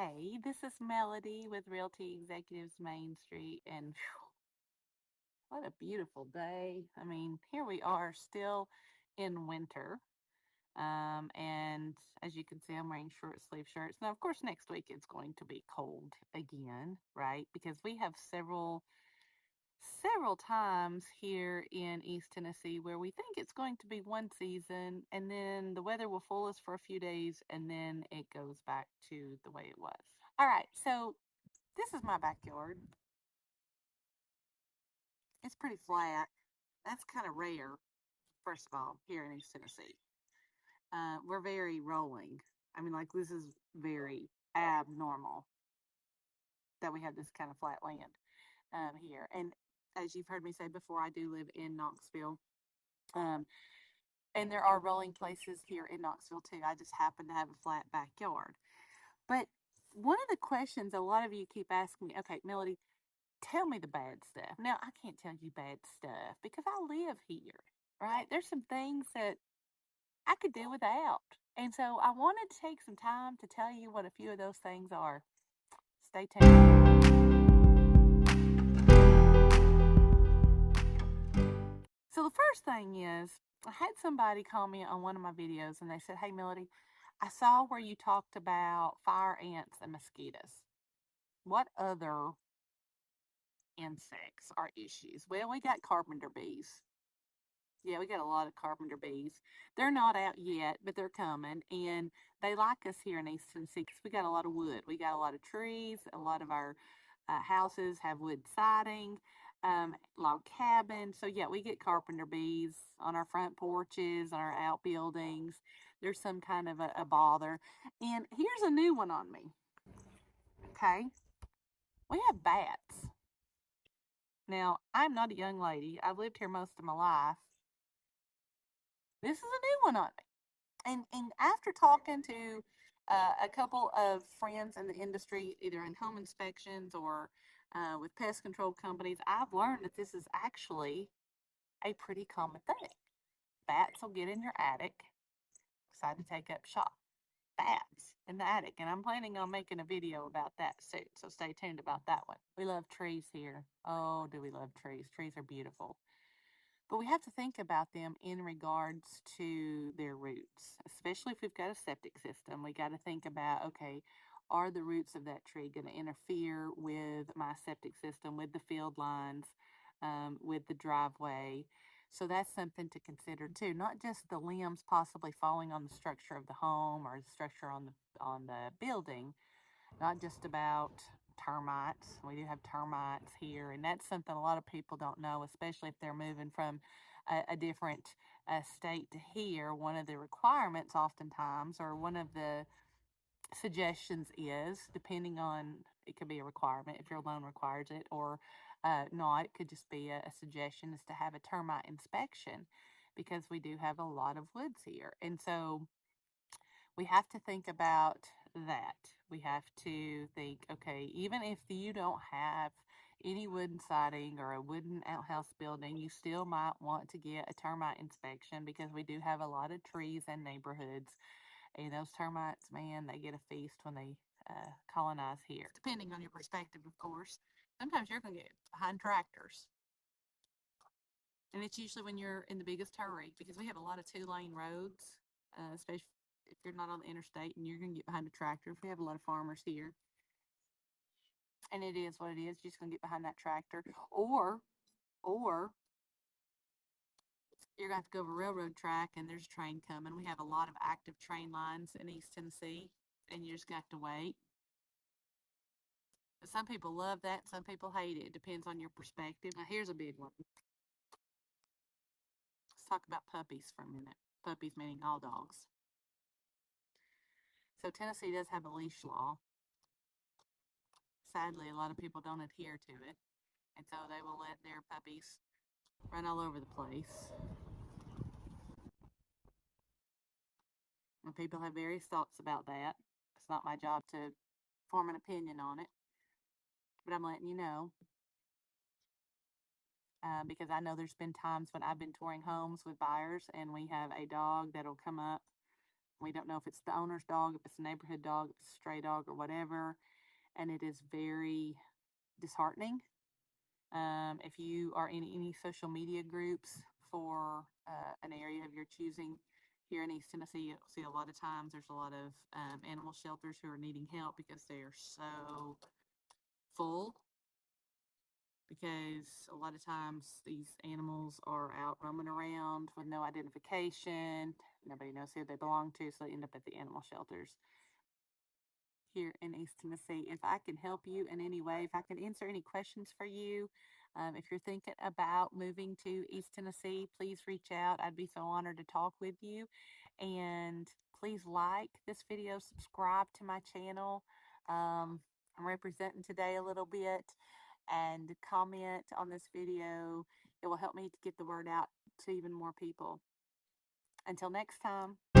Hey, this is Melody with Realty Executives Main Street, and what a beautiful day. I mean, here we are still in winter. And as you can see, I'm wearing short sleeve shirts. Now, of course, next week it's going to be cold again, right? Because we have several times here in East Tennessee where we think it's going to be one season, and then the weather will fool us for a few days, and then it goes back to the way it was. All right, so this is my backyard. It's pretty flat. That's kind of rare, first of all, here in East Tennessee. We're very rolling. I mean, like, this is very abnormal that we have this kind of flat land here. And as you've heard me say before, I do live in Knoxville. Um, and there are rolling places here in Knoxville too. I just happen to have a flat backyard. But one of the questions a lot of you keep asking me, okay, Melody, tell me the bad stuff. Now, I can't tell you bad stuff because I live here, right? There's some things that I could do without. And so I wanted to take some time to tell you what a few of those things are. Stay tuned. So the first thing is, I had somebody comment on one of my videos and they said, "Hey, Melody, I saw where you talked about fire ants and mosquitoes. What other insects are issues?" Well, we got carpenter bees. Yeah, we got a lot of carpenter bees. They're not out yet, but they're coming, and they like us here in East Tennessee because we got a lot of wood. We got a lot of trees. A lot of our houses have wood siding, log cabins. So yeah, we get carpenter bees on our front porches, on our outbuildings. There's some kind of a bother. And here's a new one on me. Okay, we have bats. Now, I'm not a young lady. I've lived here most of my life. This is a new one on me. And after talking to a couple of friends in the industry, either in home inspections or with pest control companies, I've learned that this is actually a pretty common thing. Bats will get in your attic, decide to take up shop. Bats in the attic, and I'm planning on making a video about that soon, so stay tuned about that one. We love trees here. Oh, do we love trees? Trees are beautiful. But we have to think about them in regards to their roots, especially if we've got a septic system. We got to think about, okay, are the roots of that tree going to interfere with my septic system, with the field lines, with the driveway? So that's something to consider too. Not just the limbs possibly falling on the structure of the home or the structure on the building, not just about termites. We do have termites here, and that's something a lot of people don't know, especially if they're moving from a different state to here. One of the requirements, oftentimes, or one of the suggestions is, depending on, it could be a requirement if your loan requires it, or not, it could just be a suggestion, is to have a termite inspection because we do have a lot of woods here. And so we have to think about that. We have to think, okay, even if you don't have any wooden siding or a wooden outhouse building, you still might want to get a termite inspection because we do have a lot of trees and neighborhoods. And those termites, man, they get a feast when they colonize here. Depending on your perspective, of course. Sometimes you're going to get behind tractors. And it's usually when you're in the biggest hurry because we have a lot of two-lane roads, especially if you're not on the interstate and you're going to get behind a tractor. If we have a lot of farmers here, and it is what it is, you're just going to get behind that tractor, or you're going to have to go over a railroad track and there's a train coming. We have a lot of active train lines in East Tennessee, and you just got to wait. But some people love that, some people hate it. It depends on your perspective. Now, here's a big one. Let's talk about puppies for a minute. Puppies meaning all dogs. So Tennessee does have a leash law. Sadly, a lot of people don't adhere to it, and so they will let their puppies run all over the place. And people have various thoughts about that. It's not my job to form an opinion on it, but I'm letting you know because I know there's been times when I've been touring homes with buyers and we have a dog that'll come up We don't know if it's the owner's dog, if it's a neighborhood dog, if it's a stray dog, or whatever. And it is very disheartening. If you are in any social media groups for an area of your choosing here in East Tennessee, you'll see a lot of times there's a lot of animal shelters who are needing help because they are so full. Because a lot of times these animals are out roaming around with no identification. Nobody knows who they belong to, so they end up at the animal shelters here in East Tennessee. If I can help you in any way, if I can answer any questions for you, if you're thinking about moving to East Tennessee, please reach out. I'd be so honored to talk with you. And please like this video, subscribe to my channel. I'm representing today a little bit, and comment on this video. It will help me to get the word out to even more people. Until next time.